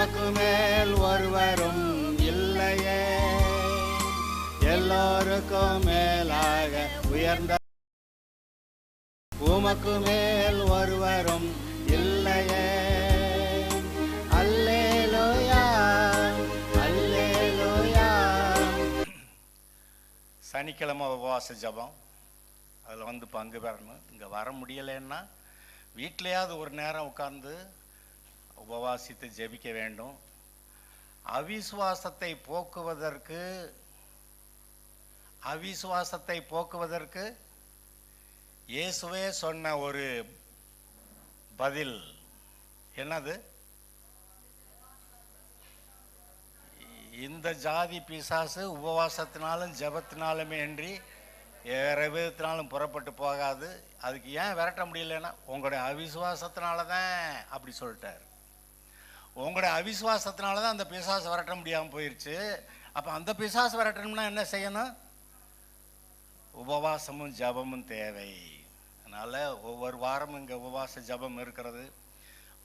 உமக்கு மேல் ஒருவரும் இல்லையே, எல்லோருக்கும் மேலாக உயர்ந்த உமக்கு மேல் ஒருவரும் இல்லையே. அல்லேலூயா அல்லேலூயா. சனிக்கிழமை உபவாச ஜபம், அதில் பங்கு பெறணும். இங்கே வர முடியலைன்னா வீட்டிலையாவது ஒரு நேரம் உட்கார்ந்து உபவாசித்து ஜெபிக்க வேண்டும். அவிசுவாசத்தை போக்குவதற்கு இயேசுவே சொன்ன ஒரு பதில் என்னது? இந்த ஜாதி பிசாசு உபவாசத்தினாலும் ஜபத்தினாலுமே அன்றி வேற விதத்தினாலும் புறப்பட்டு போகாது. அதுக்கு ஏன் விரட்ட முடியலன்னா உங்களுடைய அவிசுவாசத்தினால தான் அப்படி சொல்லிட்டார். உங்களுடைய அவிசுவாசத்தினால தான் அந்த பிசாசு விரட்ட முடியாமல் போயிடுச்சு. அப்போ அந்த பிசாசு விரட்டணும்னா என்ன செய்யணும்? உபவாசமும் ஜபமும் தேவை. அதனால் ஒவ்வொரு வாரமும் இங்கே உபவாச ஜபம் இருக்கிறது.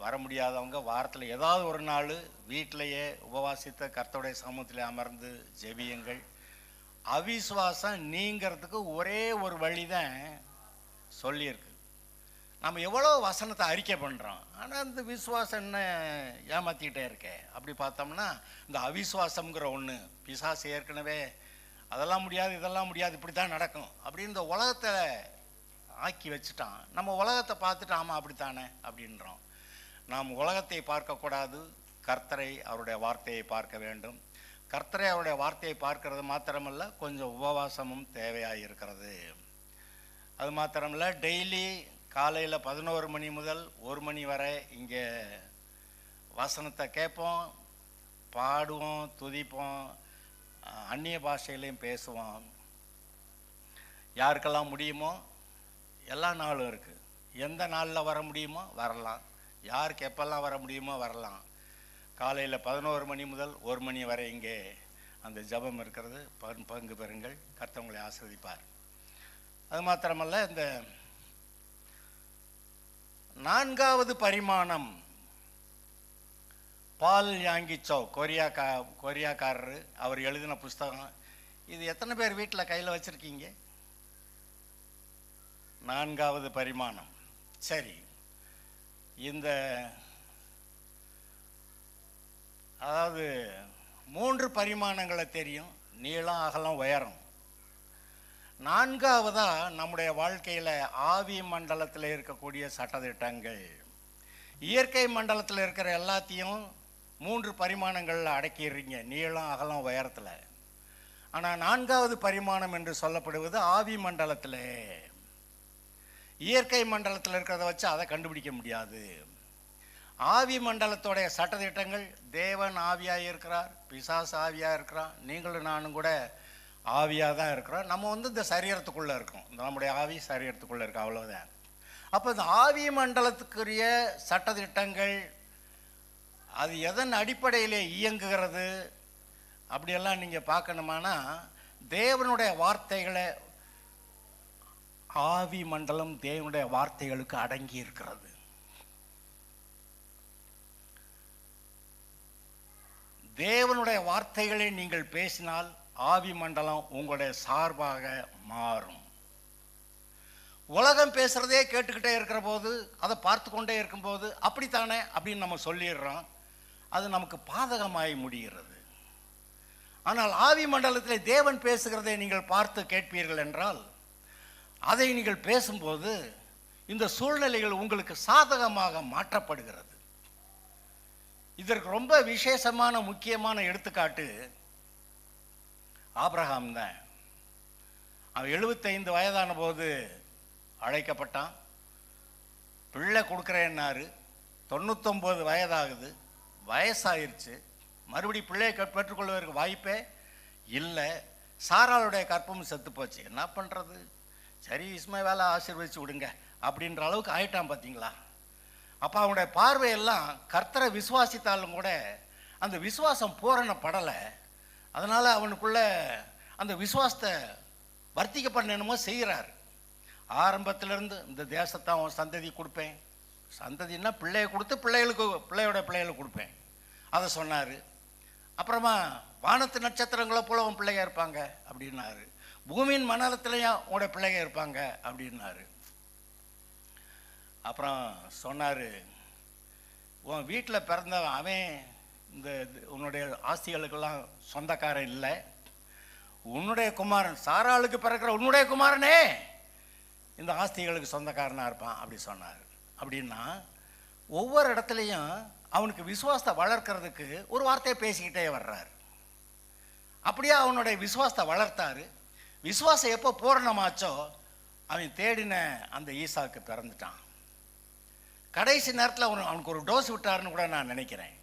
வர முடியாதவங்க வாரத்தில் ஏதாவது ஒரு நாள் வீட்டிலையே உபவாசித்த கர்த்தருடைய சமூகத்தில் அமர்ந்து ஜெபியுங்கள். அவிசுவாசம் நீங்கிறதுக்கு ஒரே ஒரு வழி தான் சொல்லியிருக்கு. நம்ம எவ்வளோ வசனத்தை அறிக்கை பண்ணுறோம், ஆனால் இந்த விசுவாசம் என்ன ஏமாற்றிக்கிட்டே இருக்கேன். அப்படி பார்த்தோம்னா இந்த அவிசுவாசம்ங்கிற ஒன்று பிசாசு ஏற்கனவே அதெல்லாம் முடியாது இதெல்லாம் முடியாது இப்படி தான் நடக்கும் அப்படின்னு இந்த உலகத்தை ஆக்கி வச்சுட்டான். நம்ம உலகத்தை பார்த்துட்டு ஆமாம் அப்படித்தானே அப்படின்றோம். நாம் உலகத்தை பார்க்கக்கூடாது, கர்த்தரை அவருடைய வார்த்தையை பார்க்க வேண்டும். கர்த்தரை அவருடைய வார்த்தையை பார்க்கறது மாத்திரமல்ல, கொஞ்சம் உபவாசமும் தேவையாக இருக்கிறது. அது மாத்திரமல்ல, டெய்லி காலையில் 11 மணி முதல் 1 மணி வரை இங்கே வசனத்தை கேட்போம், பாடுவோம், துதிப்போம், அந்நிய பாஷையிலையும் பேசுவோம். யாருக்கெல்லாம் முடியுமோ எல்லா நாளும் இருக்குது. எந்த நாளில் வர முடியுமோ வரலாம், யாருக்கு எப்பெல்லாம் வர முடியுமோ வரலாம். காலையில் 11 மணி முதல் 1 மணி வரை இங்கே அந்த ஜபம் இருக்கிறது. பங்கு பெறுங்கள், கர்த்தர் உங்களை ஆசீர்வதிப்பார். அது மாத்திரமல்ல, இந்த 4வது பரிமாணம் பால் யாங்கிச்சோ கொரியாக்காரரு அவர் எழுதின புஸ்தகம். இது எத்தனை பேர் வீட்டில் கையில் வச்சுருக்கீங்க? 4வது பரிமாணம். சரி, இந்த அதாவது 3 பரிமாணங்களை தெரியும்: நீளம், அகலம், உயரம். 4வதா நம்முடைய வாழ்க்கையில் ஆவி மண்டலத்தில் இருக்கக்கூடிய சட்டதிட்டங்கள். இயற்கை மண்டலத்தில் இருக்கிற எல்லாத்தையும் 3 பரிமாணங்களில் அடக்கிடுறீங்க, நீளம், அகலம், உயரத்தில். ஆனால் 4வது பரிமாணம் என்று சொல்லப்படுவது ஆவி மண்டலத்தில். இயற்கை மண்டலத்தில் இருக்கிறத வச்சு அதை கண்டுபிடிக்க முடியாது. ஆவி மண்டலத்தோடைய சட்டதிட்டங்கள்: தேவன் ஆவியாக இருக்கிறார், பிசாசு ஆவியாக இருக்கிறான், நீங்களும் நானும் கூட ஆவியாக தான் இருக்கிறோம். நம்ம இந்த சரீரத்துக்குள்ளே இருக்கோம், நம்முடைய ஆவி சரீரத்துக்குள்ளே இருக்கு, அவ்வளோதான். அப்போ இந்த ஆவி மண்டலத்துக்குரிய சட்டதிட்டங்கள் அது எதன் அடிப்படையில் இயங்குகிறது அப்படியெல்லாம் நீங்கள் பார்க்கணுமானா, தேவனுடைய வார்த்தைகளை, ஆவி மண்டலம் தேவனுடைய வார்த்தைகளுக்கு அடங்கி இருக்கிறது. தேவனுடைய வார்த்தைகளை நீங்கள் பேசினால் ஆவி மண்டலம் உங்களுடைய சார்பாக மாறும். உலகம் பேசுறதே கேட்டுக்கிட்டே இருக்கிற போது, அதை பார்த்து கொண்டே இருக்கும்போது அப்படித்தானே அப்படின்னு நம்ம சொல்லிடுறோம். அது நமக்கு பாதகமாகி முடிகிறது. ஆனால் ஆவி மண்டலத்தில் தேவன் பேசுகிறதை நீங்கள் பார்த்து கேட்பீர்கள் என்றால், அதை நீங்கள் பேசும்போது இந்த சூழ்நிலைகள் உங்களுக்கு சாதகமாக மாற்றப்படுகிறது. இதற்கு ரொம்ப விசேஷமான முக்கியமான எடுத்துக்காட்டு ஆபிரகாம் தான். அவன் 75 வயதான போது அழைக்கப்பட்டான். பிள்ளை கொடுக்குறேன்னாரு. 99 வயதாகுது, வயசாயிருச்சு. மறுபடி பிள்ளையை பெற்றுக்கொள்வதற்கு வாய்ப்பே இல்லை. சாராளுடைய கற்பமும் செத்து போச்சு. என்ன பண்ணுறது? சரி, இஸ்மாவேலை ஆசீர்வதிச்சு விடுங்க அப்படின்ற அளவுக்கு ஆயிட்டான். பார்த்தீங்களா? அப்போ அவனுடைய பார்வையெல்லாம் கர்த்தரை விசுவாசித்தாலும் கூட அந்த விசுவாசம் பூரணப்படலை. அதனால் அவனுக்குள்ள அந்த விசுவாசத்தை வர்த்திக்க பண்ணணுமோ செய்கிறார். ஆரம்பத்திலேருந்து இந்த தேசத்தை அவன் சந்ததி கொடுப்பேன், சந்ததினா பிள்ளையை கொடுத்து பிள்ளையோட பிள்ளைகளுக்கு கொடுப்பேன், அதை சொன்னார். அப்புறமா வானத்து நட்சத்திரங்களை போல உன் பிள்ளைங்க இருப்பாங்க அப்படின்னாரு. பூமியின் மணலத்திலையும் உங்களோட பிள்ளைங்க இருப்பாங்க அப்படின்னாரு. அப்புறம் சொன்னார், உன் வீட்டில் பிறந்தவன் அவன் இந்த உன்னுடைய ஆஸ்திகளுக்கெல்லாம் சொந்தக்காரன் இல்லை, உன்னுடைய குமாரன் சாராளுக்கு பிறக்கிற உன்னுடைய குமாரனே இந்த ஆஸ்திகளுக்கு சொந்தக்காரனாக இருப்பான் அப்படி சொன்னார். அப்படின்னா ஒவ்வொரு இடத்துலையும் அவனுக்கு விசுவாசத்தை வளர்க்கறதுக்கு ஒரு வார்த்தையை பேசிக்கிட்டே வர்றார். அப்படியே அவனுடைய விசுவாசத்தை வளர்த்தாரு. விசுவாசம் எப்போ பூரணமாச்சோ அவன் தேடின அந்த ஈசாக்கு பிறந்துட்டான். கடைசி நேரத்தில் அவனுக்கு ஒரு டோஸ் விட்டாருன்னு கூட நான் நினைக்கிறேன்.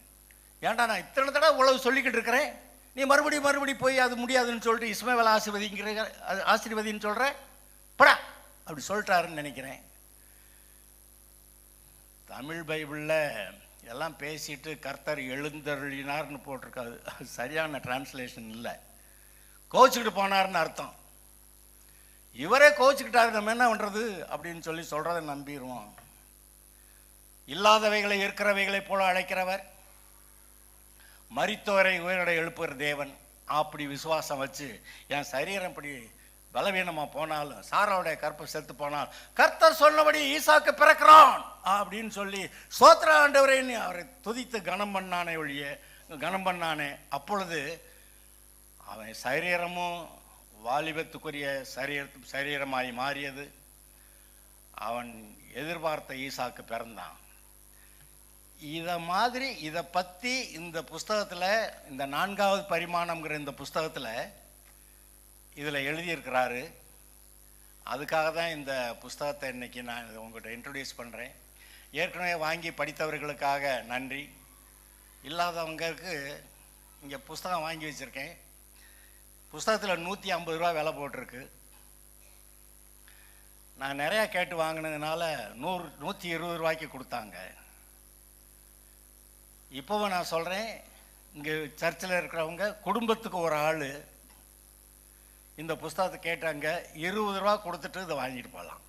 ஏன்டா நான் இத்தனை தடவை உழவு சொல்லிக்கிட்டு இருக்கிறேன், நீ மறுபடியும் போய் அது முடியாதுன்னு சொல்லிட்டு இஸ்மவேலை ஆசீர்வதின்னு சொல்கிற படா அப்படி சொல்லிட்டாருன்னு நினைக்கிறேன். தமிழ் பைபிளில் எல்லாம் பேசிட்டு கர்த்தர் எழுந்தருளினார்னு போட்டிருக்காது. அது சரியான டிரான்ஸ்லேஷன் இல்லை. கோச்சுக்கிட்டு போனார்னு அர்த்தம். இவரே கோச்சுக்கிட்டாரு, நம்ம என்ன பண்ணுறது அப்படின்னு சொல்லி சொல்கிறத நம்பிடுவோம். இல்லாதவைகளை இருக்கிறவைகளை போல அழைக்கிறவர், மரித்தோரை உயிரோட எழுப்புகிற தேவன். அப்படி விசுவாசம் வச்சு என் சரீரம் இப்படி பலவீனமாக போனாலும், சாராவுடைய கற்பை செத்து போனால், கர்த்தர் சொன்னபடி ஈசாக்கு பிறக்கிறான் அப்படின்னு சொல்லி ஸ்தோத்திர ஆண்டவரே அவரை துதித்து கனம் பண்ணானே. அப்பொழுது அவன் சரீரமும் வாலிபத்துக்குரிய சரீரமாய் மாறியது. அவன் எதிர்பார்த்த ஈசாக்கு பிறந்தான். இதை பற்றி இந்த புஸ்தகத்தில், இந்த 4வது பரிமாணம்ங்கிற இந்த புஸ்தகத்தில் இதில் எழுதியிருக்கிறாரு. அதுக்காக தான் இந்த புஸ்தகத்தை இன்றைக்கி நான் உங்கள்கிட்ட இன்ட்ரடியூஸ் பண்ணுறேன். ஏற்கனவே வாங்கி படித்தவர்களுக்காக நன்றி. இல்லாதவங்களுக்கு இங்கே புஸ்தகம் வாங்கி வச்சுருக்கேன். புஸ்தகத்தில் 150 ரூபா விலை போட்டிருக்கு. நான் நிறையா கேட்டு வாங்கினதுனால 120 ரூபாய்க்கு கொடுத்தாங்க. இப்போவும் நான் சொல்கிறேன், இங்கே சர்ச்சில் இருக்கிறவங்க குடும்பத்துக்கு ஒரு ஆள் இந்த புஸ்தகத்தை கேட்டாங்க, 20 ரூபா கொடுத்துட்டு இதை வாங்கிட்டு போகலாம்.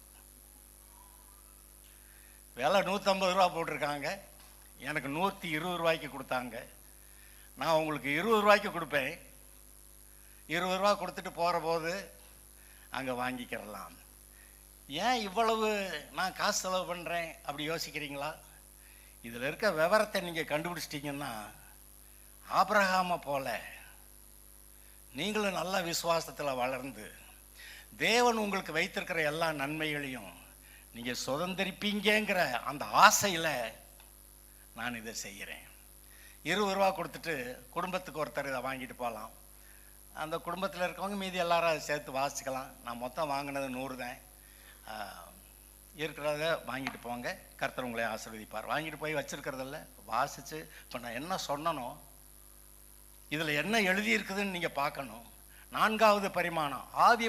விலை 150 ரூபா போட்டிருக்காங்க, எனக்கு 120 ரூபாய்க்கு கொடுத்தாங்க. நான் உங்களுக்கு 20 ரூபாய்க்கு கொடுப்பேன். 20 ரூபா கொடுத்துட்டு போகிற போது அங்கே வாங்கிக்கிறலாம். ஏன் இவ்வளவு நான் காசு செலவு பண்ணுறேன் அப்படி யோசிக்கிறீங்களா? இதில் இருக்க விவரத்தை நீங்கள் கண்டுபிடிச்சிட்டிங்கன்னா, ஆபிரகாமை போல நீங்களும் நல்ல விசுவாசத்தில் வளர்ந்து தேவன் உங்களுக்கு வைத்திருக்கிற எல்லா நன்மைகளையும் நீங்கள் சுதந்திரிப்பீங்கிற அந்த ஆசையில் நான் இதை செய்கிறேன். 20 ரூபா கொடுத்துட்டு குடும்பத்துக்கு ஒருத்தர் இதை வாங்கிட்டு போகலாம். அந்த குடும்பத்தில் இருக்கவங்க மீதி எல்லாரும் அதை சேர்த்து வாசிக்கலாம். நான் மொத்தம் வாங்கினது 100 தான். இருக்கிறத வாங்கிட்டு போங்க, கர்த்தர் உங்களை ஆசீர்வதிப்பார். வாங்கிட்டு போய் வச்சுருக்கிறதில்ல, வாசித்து இப்போ நான் என்ன சொன்னனோ இதில் என்ன எழுதியிருக்குதுன்னு நீங்கள் பார்க்கணும். 4வது பரிமாணம் ஆவி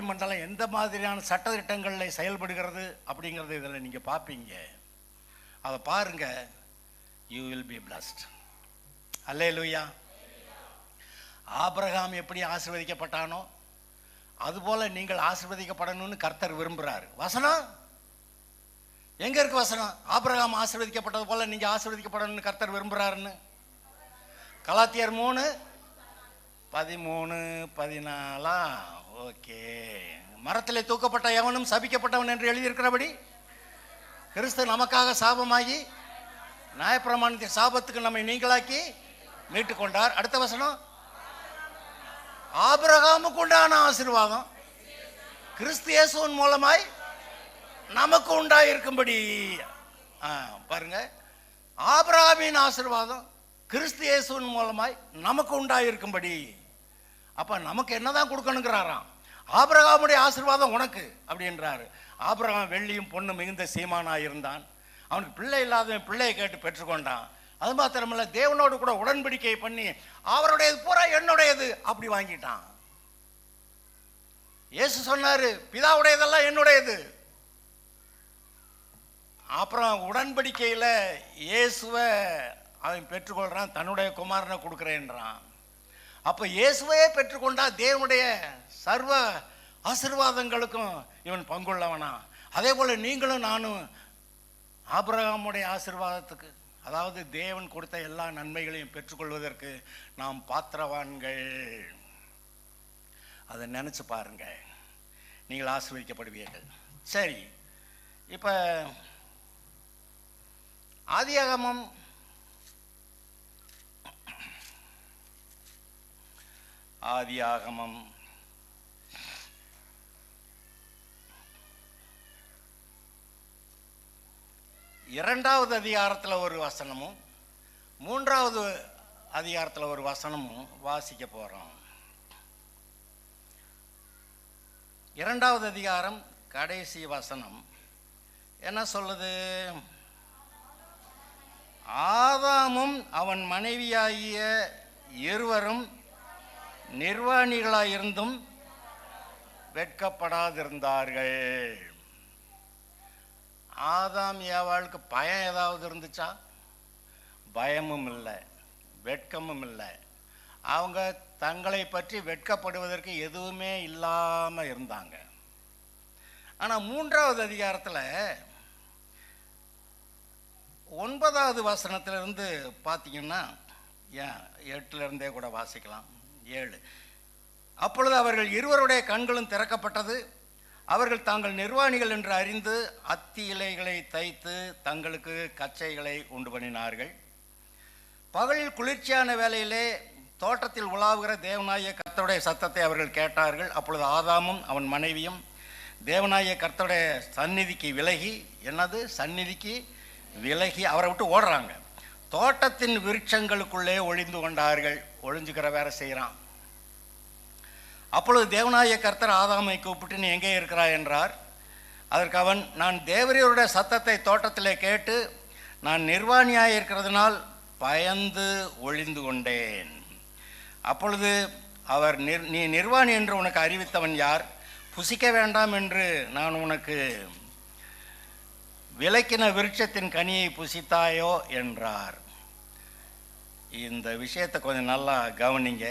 மண்டலம் எந்த மாதிரியான சட்டத்திட்டங்களில் செயல்படுகிறது அப்படிங்கிறது இதில் நீங்கள் பார்ப்பீங்க. அதை பாருங்க, you will be blessed. Hallelujah. Abraham எப்படி ஆசீர்வதிக்கப்பட்டானோ அதுபோல் நீங்கள் ஆசீர்வதிக்கப்படணும்னு கர்த்தர் விரும்புகிறார். வசனம் எங்கே இருக்கு? வசனம் ஆபிரகாம் ஆசீர்வதிக்கப்பட்டது போல் நீங்கள் ஆசீர்வதிக்கப்படணும்னு கர்த்தர் விரும்புகிறாருன்னு கலாத்தியர் 3:13-14. ஓகே. மரத்திலே தூக்கப்பட்ட எவனும் சபிக்கப்பட்டவன் என்று எழுதியிருக்கிறபடி கிறிஸ்து நமக்காக சாபமாகி நியாயப்பிரமாணத்தின் சாபத்துக்கு நம்மை நீங்களாக்கி மீட்டு கொண்டார். அடுத்த வசனம், ஆபிரகாமுக்கு உண்டான ஆசீர்வாதம் கிறிஸ்து இயேசுவின் மூலமாய் நமக்கு உண்டாயிருக்கும்படி. பாருங்க, ஆபிரகாமின் ஆசீர்வாதம் கிறிஸ்து இயேசுவின் மூலமாய் நமக்கு உண்டாயிருக்கும்படி. அப்போ நமக்கு என்னதான் கொடுக்கணுங்கிறாராம்? ஆபிரகாமுடைய ஆசீர்வாதம் உனக்கு அப்படின்றாரு. ஆபிரகாம் வெள்ளியும் பொண்ணும் மிகுந்த சீமானாக இருந்தான். அவனுக்கு பிள்ளை இல்லாதவன் பிள்ளையை கேட்டு பெற்றுக்கொண்டான். அது மாத்திரமல்ல, தேவனோடு கூட உடன்படிக்கை பண்ணி அவருடையது பூரா என்னுடையது அப்படி வாங்கிட்டான். இயேசு சொன்னாரு, பிதாவுடையதெல்லாம் என்னுடையது. அப்புறம் உடன்படிக்கையில் இயேசுவை அவன் பெற்றுக்கொள்கிறான், தன்னுடைய குமாரனை கொடுக்குறேன்றான். அப்போ இயேசுவையே பெற்றுக்கொண்டா தேவனுடைய சர்வ ஆசீர்வாதங்களுக்கும் இவன் பங்குள்ளவனா. அதே போல் நீங்களும் நானும் ஆபிரகாமுடைய ஆசீர்வாதத்துக்கு, அதாவது தேவன் கொடுத்த எல்லா நன்மைகளையும் பெற்றுக்கொள்வதற்கு நாம் பாத்திரவான்கள். அதை நினச்சி பாருங்க, நீங்கள் ஆசீர்வதிக்கப்படுவீர்கள். சரி, இப்போ ஆதியாகமம் ஆதியாகமம் 2வது அதிகாரத்தில் ஒரு வசனமும் 3வது அதிகாரத்தில் ஒரு வசனமும் வாசிக்க போகிறோம். 2வது அதிகாரம் கடைசி வசனம் என்ன சொல்லுது? ஆதாமும் அவன் மனைவியாகிய இருவரும் நிர்வாணிகளாயிருந்தும் வெட்கப்படாதிருந்தார்கள். ஆதாம் ஏவாளுக்கு பயம் ஏதாவது இருந்துச்சா? பயமும் இல்லை, வெட்கமும் இல்லை. அவங்க தங்களை பற்றி வெட்கப்படுவதற்கு எதுவுமே இல்லாமல் இருந்தாங்க. ஆனால் 3வது அதிகாரத்தில் 9வது வசனத்திலிருந்து பார்த்தீங்கன்னா, 8லிருந்தே கூட வாசிக்கலாம். 7. அப்பொழுது அவர்கள் இருவருடைய கண்களும் திறக்கப்பட்டது. அவர்கள் தாங்கள் நிர்வாணிகள் என்று அறிந்து அத்தி இலைகளை தைத்து தங்களுக்கு கச்சைகளை உண்டு பண்ணினார்கள். பகலில் குளிர்ச்சியான வேளையிலே தோட்டத்தில் உலாவுகிற தேவனாகிய கர்த்தருடைய சத்தத்தை அவர்கள் கேட்டார்கள். அப்பொழுது ஆதாமும் அவன் மனைவியும் தேவனாகிய கர்த்தருடைய சந்நிதிக்கு விலகி, என்னது சந்நிதிக்கு விலகி அவரை விட்டு ஓடுறாங்க. தோட்டத்தின் விருட்சங்களுக்குள்ளே ஒளிந்து கொண்டார்கள். ஒளிஞ்சுக்கிற வேற செய்கிறான். அப்பொழுது தேவனாகிய கர்த்தர் ஆதாமை கூப்பிட்டு, நீ எங்கே இருக்கிறாய் என்றார். அதற்கு அவன், நான் தேவரீருடைய சத்தத்தை தோட்டத்திலே கேட்டு நான் நிர்வாணியாக இருக்கிறதுனால் பயந்து ஒளிந்து கொண்டேன். அப்பொழுது அவர், நீ நிர்வாணி என்று உனக்கு அறிவித்தவன் யார்? புசிக்க வேண்டாம் என்று நான் உனக்கு விலக்கின விருட்சத்தின் கனியை புசித்தாயோ என்றார். இந்த விஷயத்தை கொஞ்சம் நல்லா கவனிங்க.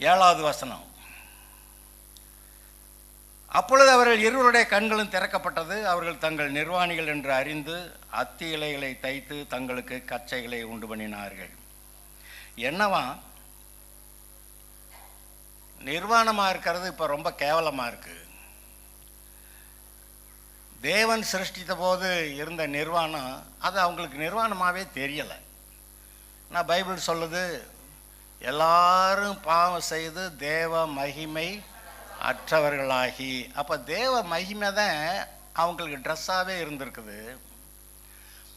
7வது வசனம். அப்பொழுது அவர்கள் இருவருடைய கண்களும் திறக்கப்பட்டது. அவர்கள் தங்கள் நிர்வாணிகள் என்று அறிந்து அத்தி இலைகளை தைத்து தங்களுக்கு கச்சைகளை உண்டு பண்ணினார்கள். என்னவா, நிர்வாணமாக இருக்கிறது இப்போ ரொம்ப கேவலமாக இருக்குது. தேவன் சிருஷ்டித்த போது இருந்த நிர்வாணம் அது அவங்களுக்கு நிர்வாணமாகவே தெரியலை. நான் பைபிள் சொல்லுது, எல்லாரும் பாவம் செய்து தேவ மகிமை அற்றவர்களாகி. அப்போ தேவ மகிமை தான் அவங்களுக்கு ட்ரெஸ்ஸாகவே இருந்திருக்குது.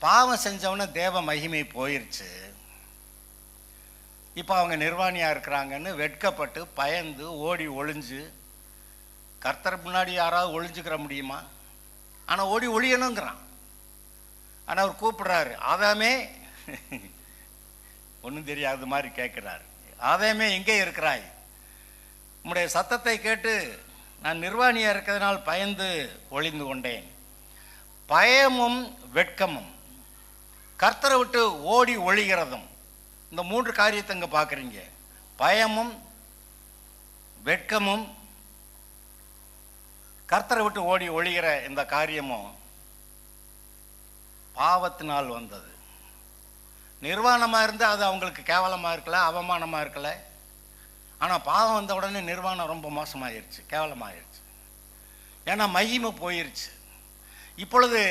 பாவம் செஞ்சவொன்னே தேவ மகிமை போயிடுச்சு. இப்போ அவங்க நிர்வாணியாக இருக்கிறாங்கன்னு வெட்கப்பட்டு பயந்து ஓடி ஒளிஞ்சு, கர்த்தர் முன்னாடி யாராவது ஒளிஞ்சுக்கிற முடியுமா? ஆனால் ஓடி ஒளியணுங்கிறான். ஆனால் அவர் கூப்பிடுறாரு, ஆதாமே, ஒன்றும் தெரியாத மாதிரி கேட்குறாரு, ஆதாமே எங்கே இருக்கிறாய்? உம்முடைய சத்தத்தை கேட்டு நான் நிர்வாணியாக இருக்கிறதுனால் பயந்து ஒளிந்து கொண்டேன். பயமும் வெட்கமும், கர்த்தரை விட்டு ஓடி ஒளிகிறதும், இந்த 3 காரியத்தை இங்கே பார்க்குறீங்க. பயமும் வெட்கமும் கர்த்தரை விட்டு ஓடி ஒளிகிற இந்த காரியமும் பாவத்தினால் வந்தது. நிர்வாணமாக இருந்தால் அது அவங்களுக்கு கேவலமாக இருக்கல, அவமானமாக இருக்கல. ஆனால் பாவம் வந்த உடனே நிர்வாணம் ரொம்ப மோசமாகிருச்சு, கேவலமாகிருச்சு. ஏன்னா மகிமை போயிருச்சு. இப்பொழுது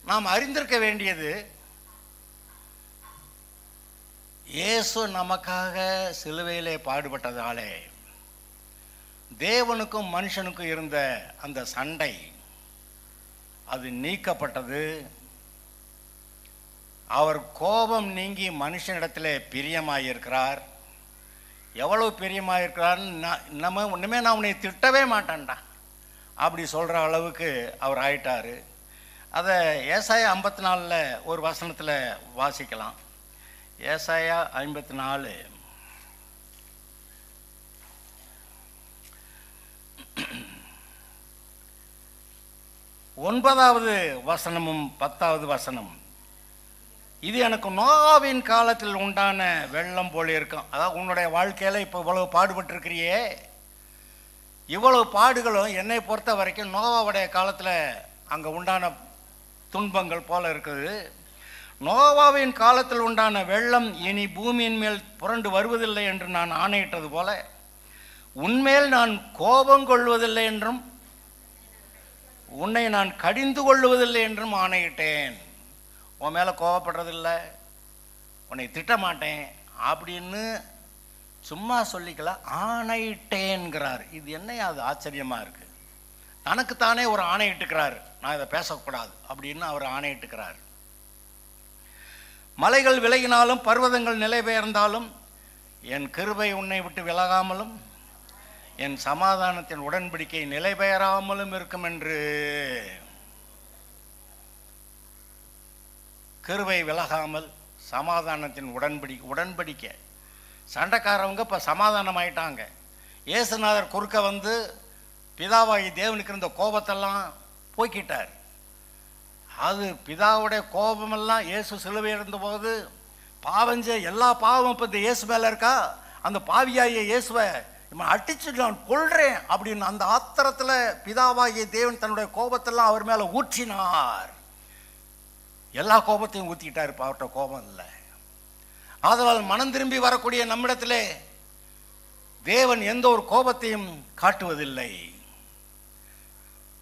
நாம் அறிந்திருக்க வேண்டியது, இயேசு நமக்காக சிலுவையிலே பாடுபட்டதாலே தேவனுக்கும் மனுஷனுக்கும் இருந்த அந்த சண்டை அது நீக்கப்பட்டது. அவர் கோபம் நீங்கி மனுஷனிடத்தில் பிரியமாயிருக்கிறார். எவ்வளவு பிரியமாயிருக்கிறார்னு நம்ம ஒன்றுமே நான் உன்னை திட்டவே மாட்டேன்டா அப்படி சொல்கிற அளவுக்கு அவர் ஆயிட்டார். அதை ஏசாயா 54 ஒரு வசனத்தில் வாசிக்கலாம். ஏசாயா 54 9வது வசனமும் 10வது வசனம். இது எனக்கு நோவாவின் காலத்தில் உண்டான வெள்ளம் போல இருக்கும். அதாவது உன்னுடைய வாழ்க்கையில் இப்போ இவ்வளவு பாடுபட்டிருக்கிறியே, இவ்வளவு பாடுகளும் என்னை பொறுத்த வரைக்கும் நோவாவுடைய காலத்தில் அங்கே உண்டான துன்பங்கள் போல இருக்குது. நோவாவின் காலத்தில் உண்டான வெள்ளம் இனி பூமியின் மேல் புரண்டு வருவதில்லை என்று நான் ஆணையிட்டது போல உன்மேல் நான் கோபம் கொள்வதில்லை என்றும் உன்னை நான் கடிந்து கொள்வதில்லை என்றும் ஆணையிட்டேன். உன் மேலே கோபப்படுறதில்லை, உன்னை திட்டமாட்டேன் அப்படின்னு சும்மா சொல்லிக்கல, ஆணையிட்டேன்கிறார். இது என்ன அது ஆச்சரியமாக இருக்குது. தனக்குத்தானே ஒரு ஆணையிட்டுக்கிறார், நான் இதை பேசக்கூடாது அப்படின்னு அவர் ஆணையிட்டுக்கிறார். மலைகள் விலகினாலும் பர்வதங்கள் நிலை பெயர்ந்தாலும் என் கிருபை உன்னை விட்டு விலகாமலும் என் சமாதானத்தின் உடன்படிக்கை நிலை பெயராமலும் இருக்கும் என்று. கிருபை விலகாமல் சமாதானத்தின் உடன்படிக்கை. சண்டைக்காரவங்க இப்போ சமாதானம் ஆயிட்டாங்க. இயேசுநாதர் குறுக்க வந்து பிதாவாகி தேவனுக்கு இருந்த கோபத்தெல்லாம் போக்கிட்டார். அது பிதாவுடைய கோபமெல்லாம் இயேசு சிலுவை இருந்தபோது பாவஞ்ச எல்லா பாவமும் இப்போ இந்த இயேசு மேலே இருக்கா, அந்த பாவியாகிய இயேசுவை இவன் அடிச்சு நான் கொள்றேன் அப்படின்னு அந்த ஆத்திரத்தில் பிதாவாகிய தேவன் தன்னுடைய கோபத்தெல்லாம் அவர் மேலே ஊற்றினார். எல்லா கோபத்தையும் ஊற்றிக்கிட்டார். இப்போ அவர்கிட்ட கோபம் இல்லை. ஆதலால் மனம் திரும்பி வரக்கூடிய நம்மிடத்திலே தேவன் எந்த ஒரு கோபத்தையும் காட்டுவதில்லை.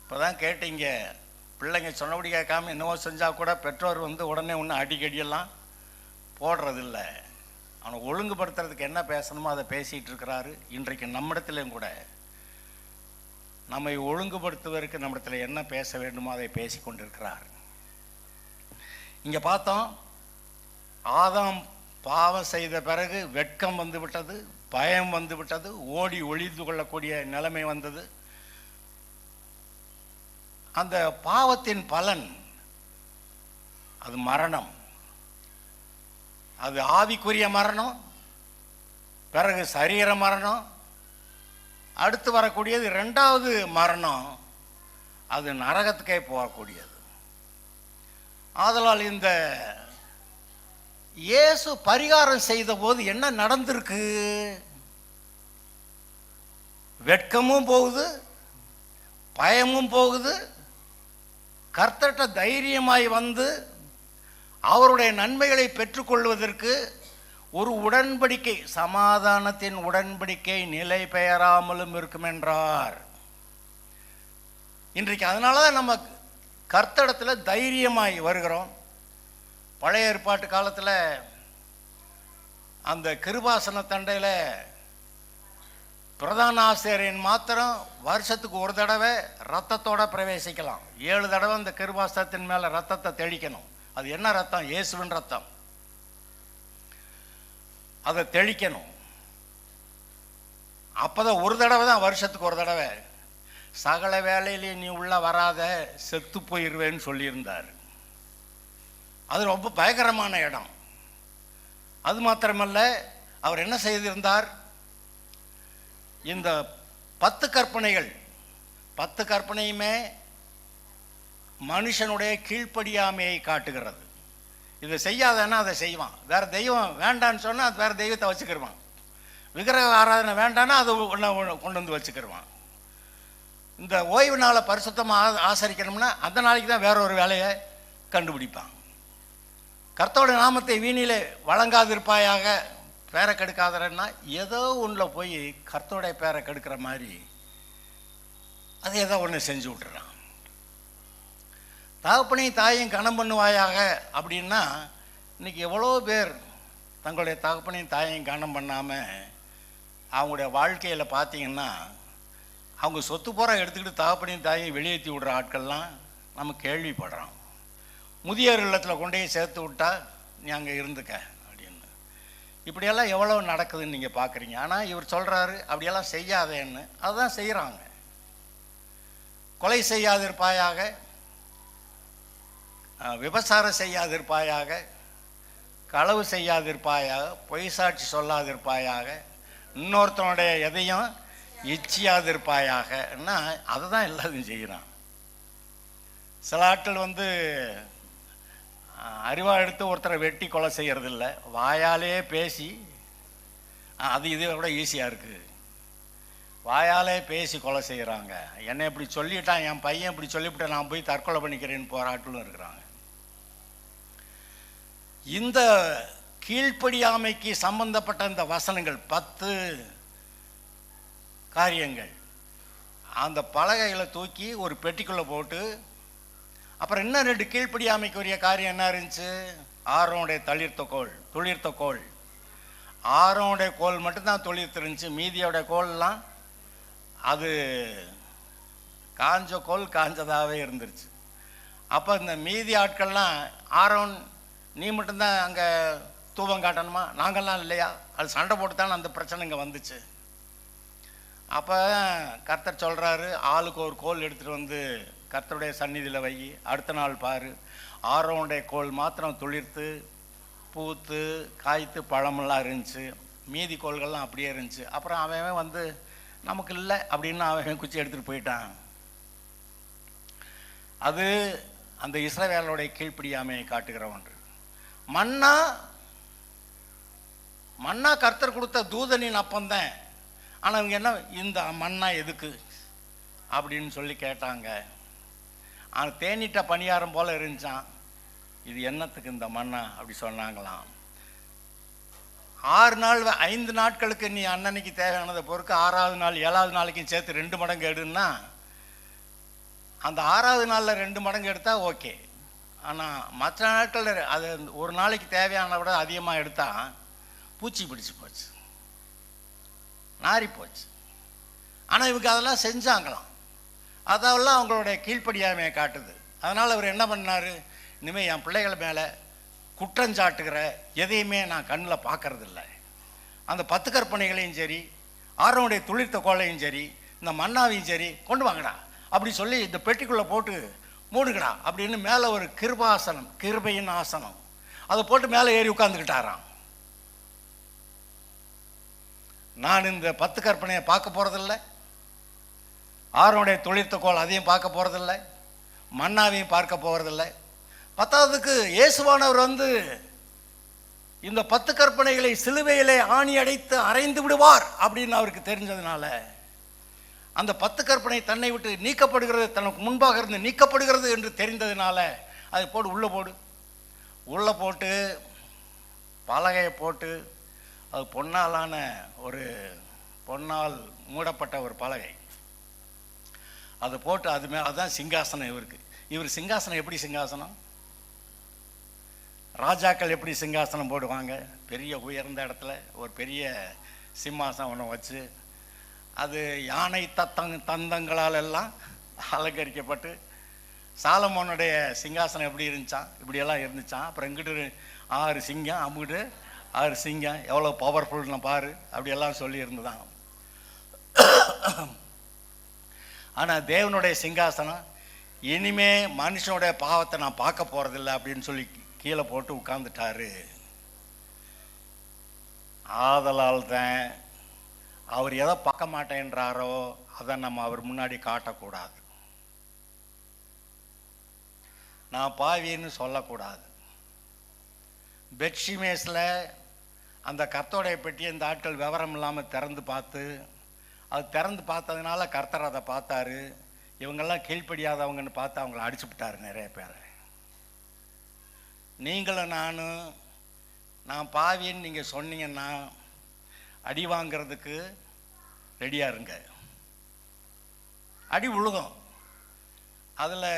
இப்போதான் கேட்டீங்க, பிள்ளைங்க சொன்னபடி கேட்காம என்னவோ செஞ்சால் கூட பெற்றோர் வந்து உடனே ஒன்று அடிக்கடியெல்லாம் போடுறதில்லை. அவனை ஒழுங்குபடுத்துறதுக்கு என்ன பேசணுமோ அதை பேசிகிட்டு இருக்கிறாரு. இன்றைக்கு நம்மிடத்திலையும் கூட நம்மை ஒழுங்குபடுத்துவதற்கு நம்மிடத்தில் என்ன பேச வேண்டுமோ அதை பேசி கொண்டிருக்கிறார். இங்கே பார்த்தோம், ஆதாம் பாவம் செய்த பிறகு வெட்கம் வந்து விட்டது, பயம் வந்து விட்டது, ஓடி ஒளிந்து கொள்ளக்கூடிய நிலைமை வந்தது. அந்த பாவத்தின் பலன் அது மரணம். அது ஆவிக்குரிய மரணம், பிறகு சரீர மரணம், அடுத்து வரக்கூடியது ரெண்டாவது மரணம், அது நரகத்துக்கே போகக்கூடியது. ஆதலால் இந்த இயேசு பரிகாரம் செய்த போது என்ன நடந்திருக்கு? வெட்கமும் போகுது, பயமும் போகுது. கர்த்தர்ட்ட தைரியமாய் வந்து அவருடைய நன்மைகளை பெற்றுக்கொள்வதற்கு ஒரு உடன்படிக்கை, சமாதானத்தின் உடன்படிக்கை நிலை பெயராமலும் இருக்கும் என்றார். இன்றைக்கு அதனால தான் நம்ம கர்த்தரிடத்தில் தைரியமாய் வருகிறோம். பழைய ஏற்பாட்டு காலத்தில் அந்த கிருபாசன தண்டையில் பிரதான ஆசிரியரின் மாத்திரம் வருஷத்துக்கு ஒரு தடவை ரத்தத்தோட பிரவேசிக்கலாம். 7 தடவை அந்த கிருபாசனத்தின் மேலே ரத்தத்தை தெளிக்கணும். அது என்ன ரத்தம்? இயேசுவின் ரத்தம். அதை தெளிக்கணும். அப்போதான் ஒரு தடவை தான், வருஷத்துக்கு ஒரு தடவை. சகல வேலையிலேயே நீ உள்ள வராத, செத்து போயிடுவேன்னு சொல்லியிருந்தார். அது ரொம்ப பயங்கரமான இடம். அது மாத்திரமல்ல, அவர் என்ன செய்திருந்தார்? இந்த 10 கற்பனைகள், 10 கற்பனையுமே மனுஷனுடைய கீழ்ப்படியாமையை காட்டுகிறது. இதை செய்யாதன்னா அதை செய்வான். வேறு தெய்வம் வேண்டான்னு சொன்னால் அது வேறு தெய்வத்தை வச்சுக்கிடுவான். விக்கிரக ஆராதனை வேண்டான்னா அது கொண்டு வந்து வச்சுக்கிடுவான். இந்த ஓய்வு நாளை பரிசுத்தமாக ஆசரிக்கணும்னா அந்த நாளைக்கு தான் வேற ஒரு வேலையை கண்டுபிடிப்பான். கர்த்தருடைய நாமத்தை வீணிலே வழங்காதிருப்பாயாக, பேரை கெடுக்காதன்னா ஏதோ ஒன்றில் போய் கர்த்தருடைய பேரை கெடுக்கிற மாதிரி அது ஏதோ ஒன்று செஞ்சு விட்டுறான். தகப்பனையும் தாயையும் கனம் பண்ணுவாயாக அப்படின்னா இன்றைக்கி எவ்வளோ பேர் தங்களுடைய தகப்பனையும் தாயையும் கனம் பண்ணாமல் அவங்களுடைய வாழ்க்கையில் பார்த்தீங்கன்னா அவங்க சொத்து பூரா எடுத்துக்கிட்டு தகப்பனையும் தாயையும் வெளியேற்றி விடுற ஆட்கள்லாம் நம்ம கேள்விப்படுறோம். முதியோர் இல்லத்தில் கொண்டு போய் சேர்த்து விட்டா நீ அங்கே இருந்துக்க அப்படின்னு. இப்படியெல்லாம் எவ்வளோ நடக்குதுன்னு நீங்கள் பார்க்குறீங்க. ஆனால் இவர் சொல்கிறாரு அப்படியெல்லாம் செய்யாதேன்னு. அதுதான் செய்கிறாங்க. கொலை செய்யாதிருப்பாயாக, விபச்சாரம் செய்யாதிருப்பாயாக, களவு செய்யாதிருப்பாயாக, பொய் சாட்சி சொல்லாதிருப்பாயாக, இன்னொருத்தனுடைய எதையும் இச்சியாதிருப்பாயாகன்னா அதை தான் எல்லாத்தையும் செய்கிறான். சில ஆட்கள் வந்து அறிவாக எடுத்து ஒருத்தரை வெட்டி கொலை செய்கிறதில்ல, வாயாலே பேசி, அது இதை விட ஈஸியாக இருக்குது. வாயாலே பேசி கொலை செய்கிறாங்க. என்னை இப்படி சொல்லிட்டான், என் பையன் இப்படி சொல்லிவிட்டேன், நான் போய் தற்கொலை பண்ணிக்கிறேன்னு போகிற ஆட்களும் இருக்கிறாங்க. இந்த கீழ்ப்படியாமைக்கு சம்பந்தப்பட்ட இந்த வசனங்கள் 10 காரியங்கள் அந்த பலகைகளை தூக்கி ஒரு பெட்டிக்குள்ளே போட்டு, அப்புறம் இன்னும் 2 கீழ்ப்படியாமைக்குரிய காரியம் என்ன இருந்துச்சு? ஆரோனுடைய துளிர்த்த கோல். ஆரோனுடைய கோல் மட்டும்தான் துளிர்த்து இருந்துச்சு. மீதியோடைய கோல்லாம் அது காஞ்ச கோல் காஞ்சதாகவே இருந்துருச்சு. அப்போ இந்த மீதி ஆட்கள்லாம், ஆரோன் நீ மட்டும்தான் அங்கே தூபம் காட்டணுமா, நாங்கள்லாம் இல்லையா? அது சண்டை போட்டு தானே அந்த பிரச்சனை இங்கே வந்துச்சு. அப்போ கர்த்தர் சொல்கிறாரு, ஆளுக்கு ஒரு கோல் எடுத்துகிட்டு வந்து கர்த்தருடைய சந்நிதியில் வை, அடுத்த நாள் பாரு, ஆரோனுடைய கோல் மாத்திரம் துளிர்த்து பூத்து காய்த்து பழமெல்லாம் இருந்துச்சு, மீதி கோள்கள்லாம் அப்படியே இருந்துச்சு. அப்புறம் அவன் வந்து நமக்கு இல்லை அப்படின்னு அவன் குச்சி எடுத்துகிட்டு போயிட்டான். அது அந்த இஸ்ரவேலோடைய கீழ்ப்படியாமையை காட்டுகிற ஒன்று. மன்னா கர்த்தர் கொடுத்த தூதனின் அப்பந்தான். ஆனால் இவங்க என்ன, இந்த மன்னா எதுக்கு அப்படின்னு சொல்லி கேட்டாங்க. ஆனால் தேனிட்ட பணியாரம் போல இருந்துச்சான். இது என்னத்துக்கு இந்த மன்னா அப்படி சொன்னாங்களாம். 6 நாள் 5 நாட்களுக்கு நீ அன்னன்னைக்கு தேவையானதை பொறுக்க, 6ஆவது நாள் 7ஆவது நாளைக்கும் சேர்த்து 2 மடங்கு எடுன்னா, அந்த 6ஆவது நாளில் 2 மடங்கு எடுத்தால் ஓகே. ஆனால் மற்ற நாட்களில் அது ஒரு நாளைக்கு தேவையான விட அதிகமாக எடுத்தால் பூச்சி பிடிச்சி போச்சு, நாரி போச்சு. ஆனால் இவங்க அதெல்லாம் செஞ்சாங்களாம். அதெல்லாம் அவங்களுடைய கீழ்ப்படியாமையை காட்டுது. அதனால் அவர் என்ன பண்ணார், இனிமேல் என் பிள்ளைகள் மேலே குற்றஞ்சாட்டுகிற எதையுமே நான் கண்ணில் பார்க்கறதில்ல. அந்த 10 கற்பனைகளையும் சரி, ஆரோனுடைய துளிர்த்த கோலையும் சரி, இந்த மன்னாவையும் சரி கொண்டு வாங்கடா அப்படி சொல்லி இந்த பெட்டிக்குள்ளே போட்டு மூடுங்கடா அப்படின்னு மேலே ஒரு கிருபாசனம், கிருபையின் ஆசனம், அதை போட்டு மேலே ஏறி உட்காந்துக்கிட்டாராம். நான் இந்த 10 கற்பனையை பார்க்க போகிறதில்ல, ஆரோனுடைய துளிர்த்த கோல் அதையும் பார்க்க போகிறதில்ல, மன்னாவையும் பார்க்க போகிறதில்லை. 10வதுக்கு இயேசுவானவர் வந்து இந்த 10 கற்பனைகளை சிலுவையிலே ஆணி அடைத்து அறைந்து விடுவார் அப்படின்னு அவருக்கு தெரிஞ்சதுனால, அந்த 10 கற்பனை தன்னை விட்டு நீக்கப்படுகிறது, தனக்கு முன்பாக இருந்து நீக்கப்படுகிறது என்று தெரிந்ததுனால, அதை போடு உள்ளே போட்டு பலகையை போட்டு, அது பொன்னாலான ஒரு பொன்னால் மூடப்பட்ட ஒரு பலகை, அதை போட்டு அது மேலே அதுதான் சிங்காசனம் இவருக்கு. இவர் சிங்காசனம் எப்படி சிங்காசனம்? ராஜாக்கள் எப்படி சிங்காசனம் போடுவாங்க? பெரிய உயர்ந்த இடத்துல ஒரு பெரிய சிம்மாசனம் ஒன்று வச்சு, அது யானை தந்தங்களால் எல்லாம் அலங்கரிக்கப்பட்டு, சாலமோனுடைய சிங்காசனம் எப்படி இருந்துச்சான், இப்படியெல்லாம் இருந்துச்சான். அப்புறம் இங்கிட்டு 6 சிங்கம், அங்கிட்டு 6 சிங்கம், எவ்வளோ பவர்ஃபுல்னு பாரு அப்படியெல்லாம் சொல்லி இருந்துதான். ஆனால் தேவனுடைய சிங்காசனம், இனிமே மனுஷனுடைய பாவத்தை நான் பார்க்க போகிறதில்லை அப்படின்னு சொல்லி கீழே போட்டு உட்கார்ந்துட்டாரு. ஆதலால் தான் அவர் எதை பார்க்க மாட்டேன்றாரோ அதை நம்ம அவர் முன்னாடி காட்டக்கூடாது. நான் பாவின்னு சொல்லக்கூடாது. பெட்ஷிமேஸில் அந்த கர்த்தருடைய பெட்டியை இந்த ஆட்கள் விவரம் இல்லாமல் திறந்து பார்த்து, அது திறந்து பார்த்ததுனால கர்த்தர் அதை பார்த்தாரு. இவங்கெல்லாம் கீழ்ப்படியாதவங்கன்னு பார்த்து அவங்கள அடிச்சு விட்டாரு நிறைய பேரை. நீங்களும் நான் பாவின்னு நீங்கள் சொன்னீங்கன்னா அடி வாங்கிறதுக்கு ரெடியாக இருங்க. அடி விழுகும். அதில்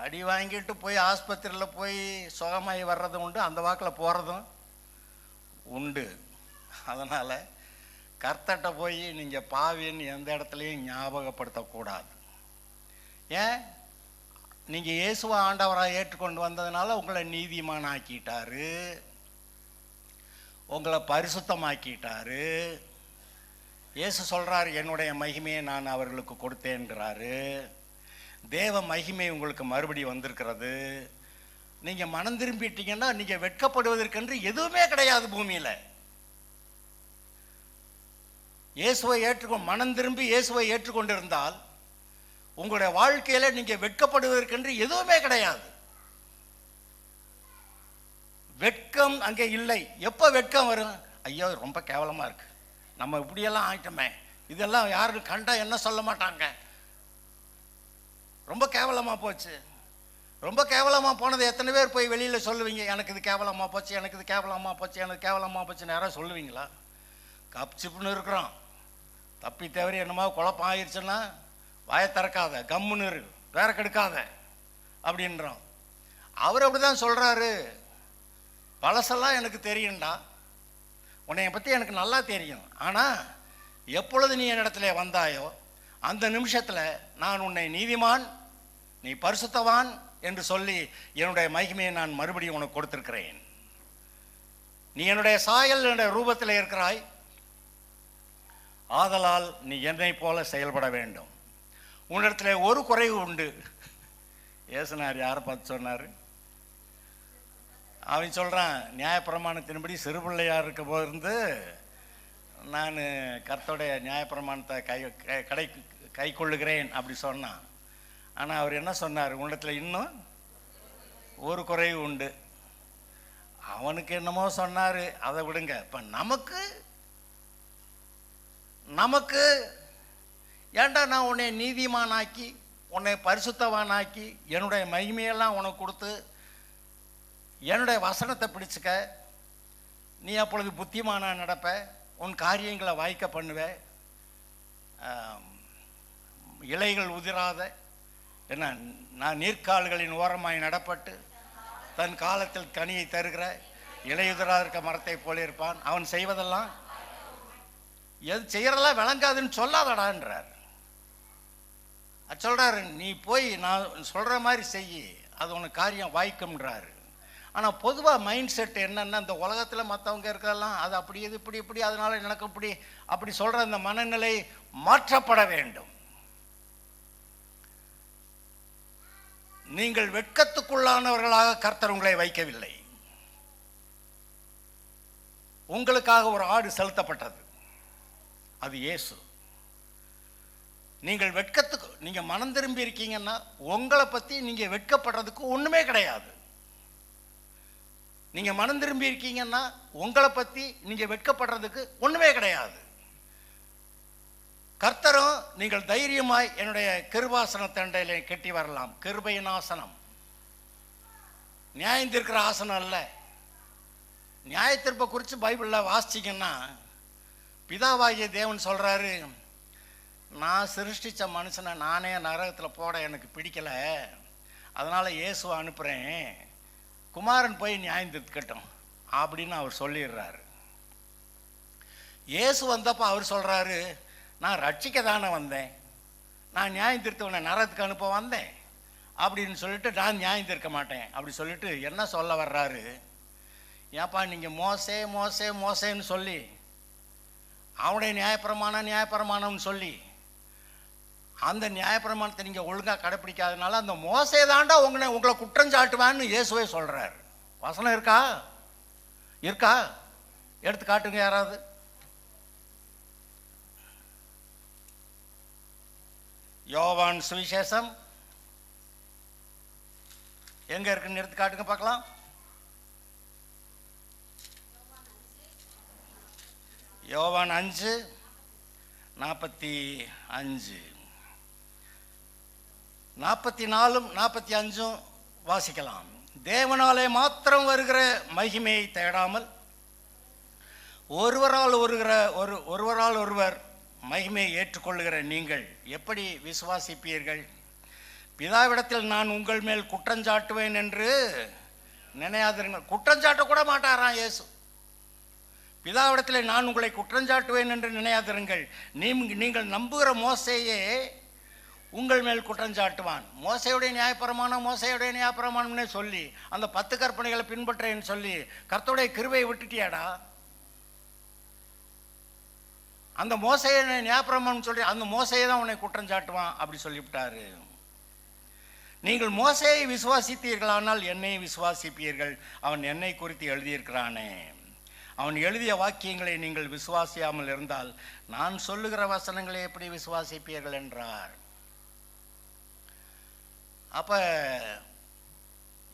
அடி வாங்கிட்டு போய் ஆஸ்பத்திரியில் போய் சுகமாகி வர்றதும் உண்டு, அந்த வாக்கில் போகிறதும் உண்டு. அதனால் கர்த்தட்ட போய் நீங்கள் பாவின்னு எந்த இடத்துலையும் ஞாபகப்படுத்தக்கூடாது. ஏன்? நீங்கள் இயேசுவை ஆண்டவராக ஏற்றுக்கொண்டு வந்ததுனால உங்களை நீதிமான் ஆக்கிட்டாரு, உங்களை பரிசுத்தமாக்கிட்டாரு. இயேசு சொல்கிறாரு, என்னுடைய மகிமையை நான் அவர்களுக்கு கொடுத்தேன்கிறாரு. தேவ மகிமை உங்களுக்கு மறுபடியும் வந்திருக்கிறது. நீங்கள் மனம் திரும்பிட்டீங்கன்னா நீங்கள் வெட்கப்படுவதற்கென்று எதுவுமே கிடையாது பூமியில். இயேசுவை மனம் திரும்பி இயேசுவை ஏற்றுக்கொண்டிருந்தால் உங்களுடைய வாழ்க்கையில நீங்க வெட்கப்படுவதற்கென்று எதுவுமே கிடையாது. வெட்கம் அங்கே இல்லை. எப்போ வெட்கம் வரும்? ஐயோ ரொம்ப கேவலமா இருக்கு, நம்ம இப்படியெல்லாம் ஆயிட்டோமே, இதெல்லாம் யாரும் கண்டா என்ன சொல்ல மாட்டாங்க, ரொம்ப கேவலமா போச்சு, ரொம்ப கேவலமாக போனது எத்தனை பேர் போய் வெளியில் சொல்லுவீங்க? எனக்கு இது கேவலமாக போச்சு, எனக்கு இது கேவலமாக போச்சு, எனக்கு கேவலமாக போச்சுன்னு யாராவது சொல்லுவீங்களா? கப்சிப்புன்னு இருக்கிறோம். தப்பி தவறி என்னமோ குழப்பம் ஆயிடுச்சுன்னா வாயை திறக்காத, கம்முன்னு இரு, வேற கெடுக்காத அப்படின்றோம். அவர் அப்படி தான் சொல்கிறாரு. பழசெல்லாம் எனக்கு தெரியும்டா, உன்னை பற்றி எனக்கு நல்லா தெரியும். ஆனால் எப்பொழுது நீ என்னிடத்துல வந்தாயோ அந்த நிமிஷத்தில் நான் உன்னை நீதிமான், நீ பரிசுத்தவான் என்று சொல்லி என்னுடைய மகிமையை நான் மறுபடியும் உனக்கு கொடுத்திருக்கிறேன். நீ என்னுடைய சாயல், என்னுடைய ரூபத்தில் இருக்கிறாய், ஆதலால் நீ என்னை போல செயல்பட வேண்டும். உன்னிடத்துல ஒரு குறைவு உண்டு. ஏசுனார் யாரை பார்த்து சொன்னார்? அவன் சொல்கிறான், நியாயப்பிரமாணத்தின்படி சிறு பிள்ளையாக இருக்க போது நான் கர்த்தருடைய நியாயப்பிரமாணத்தை கை கொள்ளுகிறேன் அப்படி சொன்னான். ஆனால் அவர் என்ன சொன்னார்? உன்னிடத்தில் இன்னும் ஒரு குறைவு உண்டு. அவனுக்கு என்னமோ சொன்னார், அதை விடுங்க. இப்போ நமக்கு ஏன்டா நான் உன்னை நீதிமானாக்கி, உன்னை பரிசுத்தவானாக்கி, என்னுடைய மகிமையெல்லாம் உனக்கு கொடுத்து என்னுடைய வசனத்தை பிடிச்சிக்க, நீ அப்பொழுது புத்திமானா நடப்ப, உன் காரியங்களை வாய்க்க பண்ணுவ, இலைகள் உதிராத என்ன நான் நீர்க்கால்களின் ஓரமாய் நடப்பட்டு தன் காலத்தில் கனியை தருகிற இலையுதிராக இருக்க மரத்தை போல இருப்பான். அவன் செய்வதெல்லாம் எது செய்யறதெல்லாம் விளங்காதுன்னு சொல்லாதடான்றார். அது சொல்றாரு, நீ போய் நான் சொல்ற மாதிரி செய், அது உனக்கு காரியம் வாய்க்கும்ன்றாரு. ஆனால் பொதுவாக மைண்ட் செட் என்னன்னா, இந்த உலகத்தில் மற்றவங்க இருக்கிறதெல்லாம் அது அப்படி இது இப்படி அதனால எனக்கு அப்படி சொல்ற அந்த மனநிலை மாற்றப்பட வேண்டும். நீங்கள் வெட்கத்துக்குள்ளானவர்களாக கர்த்தர் உங்களை வைக்கவில்லை. உங்களுக்காக ஒரு ஆடு செலுத்தப்பட்டது, அது இயேசு. நீங்க மனம் திரும்பி இருக்கீங்கன்னா உங்களை பத்தி நீங்க வெட்கப்படுறதுக்கு ஒண்ணுமே கிடையாது. நீங்க மனம் திரும்பி இருக்கீங்கன்னா உங்களை பத்தி நீங்க வெட்கப்படுறதுக்கு ஒண்ணுமே கிடையாது. கர்த்தரும் நீங்கள் தைரியமாய் என்னுடைய கிருபாசன தண்டையில கட்டி வரலாம். கிருபையின் ஆசனம், நியாயத்திற்கிற ஆசனம் அல்ல. நியாயத்தீர்ப்பை குறித்து பைபிளில் வாசிச்சிங்கன்னா பிதாவாகிய தேவன் சொல்றாரு, நான் சிருஷ்டிச்ச மனுஷனை நானே நரகத்தில் போட எனக்கு பிடிக்கல, அதனால இயேசுவை அனுப்புறேன், குமாரன் போய் நியாயம் தீர்க்கட்டும் அப்படின்னு அவர் சொல்லிடுறாரு. இயேசு வந்தப்போ அவர் சொல்றாரு, நான் ரட்சிக்க தானே வந்தேன், நான் நியாயம் தீர்த்தவனை நரகத்துக்கு அனுப்ப வந்தேன் அப்படின்னு சொல்லிட்டு நான் நியாயம் தீர்க்க மாட்டேன் அப்படி சொல்லிட்டு என்ன சொல்ல வர்றாரு? ஏப்பா நீங்கள் மோசேன்னு சொல்லி அவனுடைய நியாயப்பிரமாணம்னு சொல்லி அந்த நியாயப்பிரமாணத்தை நீங்கள் ஒழுங்காக கடைப்பிடிக்காதனால அந்த மோசே தாண்டா உங்களை குற்றம் சாட்டுவான்னு இயேசுவே சொல்கிறார். வசனம் இருக்கா? எடுத்து காட்டுங்க யாராவது. யோவான் சுவிசேஷம் எங்க இருக்குன்னு எடுத்து காட்டுங்க பார்க்கலாம். யோவான் 5:45 44 45 வாசிக்கலாம். தேவனாலே மாத்திரம் வருகிற மகிமையை தேடாமல் ஒருவரால் ஒருவர் மகிமையை ஏற்றுக்கொள்ளுகிற நீங்கள் எப்படி விசுவாசிப்பீர்கள்? பிதாவிடத்தில் நான் உங்கள் மேல் குற்றஞ்சாட்டுவேன் என்று நினையாதிருங்கள். குற்றஞ்சாட்ட கூட மாட்டாராம் இயேசு. பிதாவிடத்தில் நான் உங்களை குற்றஞ்சாட்டுவேன் என்று நினையாதிருங்கள். நீங்கள் நம்புகிற மோசேயே உங்கள் மேல் குற்றஞ்சாட்டுவான். மோசையுடைய நியாயப்பிரமாணம்னே சொல்லி அந்த 10 கற்பனைகளை பின்பற்றேன்னு சொல்லி கர்த்தருடைய கிருபையை விட்டுட்டியாடா? அந்த மோசையை நியாயப்பிரமாணம் சொல்லி அந்த மோசையை தான் உன்னை குற்றஞ்சாட்டுவான் அப்படி சொல்லிவிட்டாரு. நீங்கள் மோசையை விசுவாசித்தீர்களானால் என்னை விசுவாசிப்பீர்கள். அவன் என்னை குறித்து எழுதியிருக்கிறானே. அவன் எழுதிய வாக்கியங்களை நீங்கள் விசுவாசியாமல் இருந்தால் நான் சொல்லுகிற வசனங்களை எப்படி விசுவாசிப்பீர்கள் என்றார். அப்ப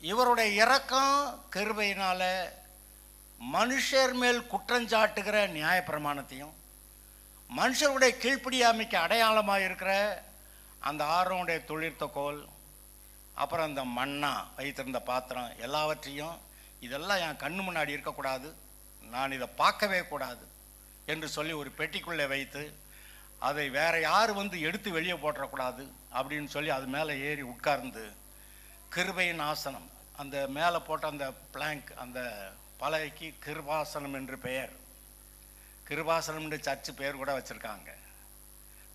இவருடைய இரக்கம் கிருபையினால மனுஷர் மேல் குற்றஞ்சாட்டுகிற நியாயப்பிரமாணத்தையும் மனுஷருடைய கீழ்ப்படியாமைக்கு அடையாளமாக இருக்கிற அந்த ஆரோனுடைய தொழிற்கோல் அப்புறம் அந்த மண்ணா வைத்திருந்த பாத்திரம் எல்லாவற்றையும், இதெல்லாம் என் கண்ணு முன்னாடி இருக்கக்கூடாது, நான் இதை பார்க்கவே கூடாது என்று சொல்லி ஒரு பெட்டிக்குள்ளே வைத்து அதை வேற யார் வந்து எடுத்து வெளியே போட்டுறக்கூடாது அப்படின்னு சொல்லி அது மேலே ஏறி உட்கார்ந்து கிருபையின் ஆசனம், அந்த மேலே போட்ட அந்த பிளாங்க், அந்த பலகைக்கு கிருபாசனம் என்று பெயர். கிருபாசனம் என்று சர்ச்சு பெயர் கூட வச்சுருக்காங்க.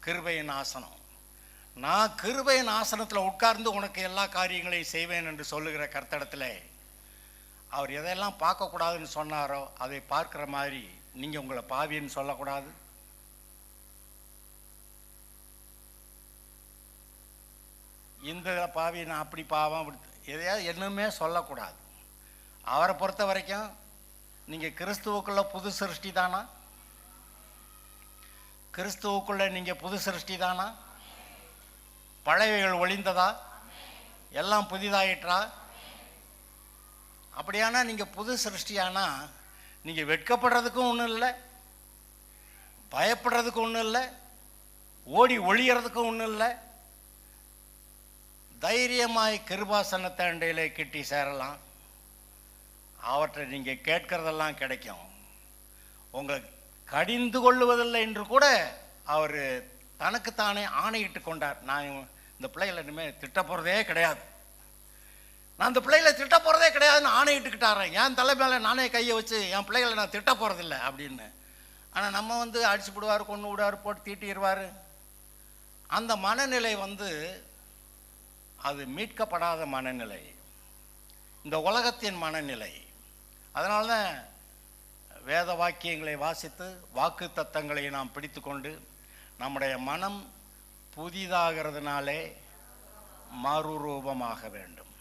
கிருபையின் ஆசனம். நான் கிருபையின் ஆசனத்தில் உட்கார்ந்து உனக்கு எல்லா காரியங்களையும் செய்வேன் என்று சொல்லுகிற கர்த்தரிடத்தில் அவர் எதையெல்லாம் பார்க்கக்கூடாதுன்னு சொன்னாரோ அதை பார்க்குற மாதிரி நீங்கள் உங்களை பாவின்னு சொல்லக்கூடாது. இந்த பாவி நான் அப்படி பாவம் எதையாவது என்னமே சொல்லக்கூடாது. அவரை பொறுத்த வரைக்கும் நீங்கள் கிறிஸ்துவுக்குள்ள புது சிருஷ்டி தானா? கிறிஸ்துவுக்குள்ள நீங்கள் புது சிருஷ்டி தானா? பழையவைகள் ஒளிந்ததா? எல்லாம் புதிதாயிற்றா? அப்படியானா நீங்கள் புது சிருஷ்டியானா நீங்கள் வெட்கப்படுறதுக்கும் ஒன்றும் இல்லை, பயப்படுறதுக்கும் ஒன்றும் இல்லை, ஓடி ஒளியறதுக்கும் ஒன்றும் இல்லை. தைரியமாய் கிருபாசனத்தை அண்டையிலே கிட்டி சேரலாம். அவற்றை நீங்கள் கேட்கறதெல்லாம் கிடைக்கும். உங்களை கடிந்து கொள்ளுவதில்லை என்று கூட அவர் தனக்குத்தானே ஆணையிட்டு கொண்டார். நான் இந்த பிள்ளைகளை இனிமேல் திட்ட போகிறதே கிடையாது, நான் இந்த பிள்ளைகளை திட்ட போகிறதே கிடையாதுன்னு ஆணையிட்டுக்கிட்டாரேன். என் தலை மேலே நானே கையை வச்சு என் பிள்ளைகளை நான் திட்ட போகிறதில்ல அப்படின்னு. ஆனால் நம்ம வந்து அடிச்சு விடுவார், கொண்டு விடுவார், போட்டு தீட்டிடுவார். அந்த மனநிலை வந்து அது மீட்கப்படாத மனநிலை, இந்த உலகத்தின் மனநிலை. அதனால தான் வேத வாக்கியங்களை வாசித்து வாக்கு தத்தங்களை நாம் பிடித்து கொண்டு நம்முடைய மனம் புதிதாகிறதுனாலே மறுரூபமாக வேண்டும்.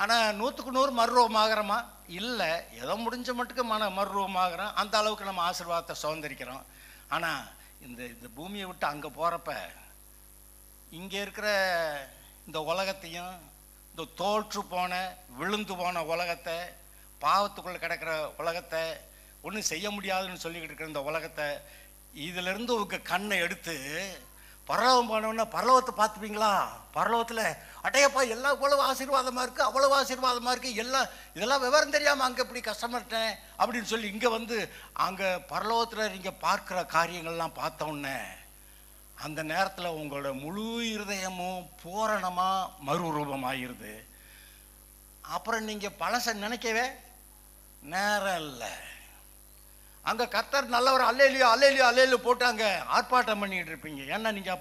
ஆனால் 100க்கு 100 மறுரூபமாகறோமா? இல்லை, ஏதோ முடிஞ்ச மட்டுக்கு மறுரூபமாகறோம். அந்த அளவுக்கு நம்ம ஆசீர்வாதத்தை சுதந்திரிக்கிறோம். ஆனால் இந்த பூமியை விட்டு அங்கே போகிறப்ப இங்கே இருக்கிற இந்த உலகத்தையும், இந்த தோற்று போன விழுந்து போன உலகத்தை, பாவத்துக்குள்ளே கிடக்கிற உலகத்தை, ஒன்றும் செய்ய முடியாதுன்னு சொல்லிக்கிட்டு இருக்கிற இந்த உலகத்தை, இதிலிருந்து உங்கள் கண்ணை எடுத்து பரலோகம் போனோன்னா பரலோகத்தை பார்த்துப்பீங்களா? பரலோகத்தில் அட்டையப்பா எல்லாம் இவ்வளவு ஆசீர்வாதமாக இருக்குது, அவ்வளவு ஆசீர்வாதமாக இருக்குது, இதெல்லாம் விவரம் தெரியாமல் அங்கே இப்படி கஷ்டப்பட்டேன் அப்படின்னு சொல்லி இங்கே வந்து அங்கே பரலோகத்தில் நீங்கள் பார்க்குற காரியங்கள்லாம் பார்த்தோன்னே அந்த நேரத்தில் உங்களோட முழு இருதயமும் பூரணமாக மறுரூபமாகிருது. அப்புறம் நீங்கள் பழசை நினைக்கவே நேரம் இல்லை. அங்கே கர்த்தர் நல்லவர், அல்லேலியோ அல்லேலியோ அல்லேலியோ போட்டு அங்கே ஆர்ப்பாட்டம் பண்ணிக்கிட்டு இருப்பீங்க. ஏன்னா நீங்கள்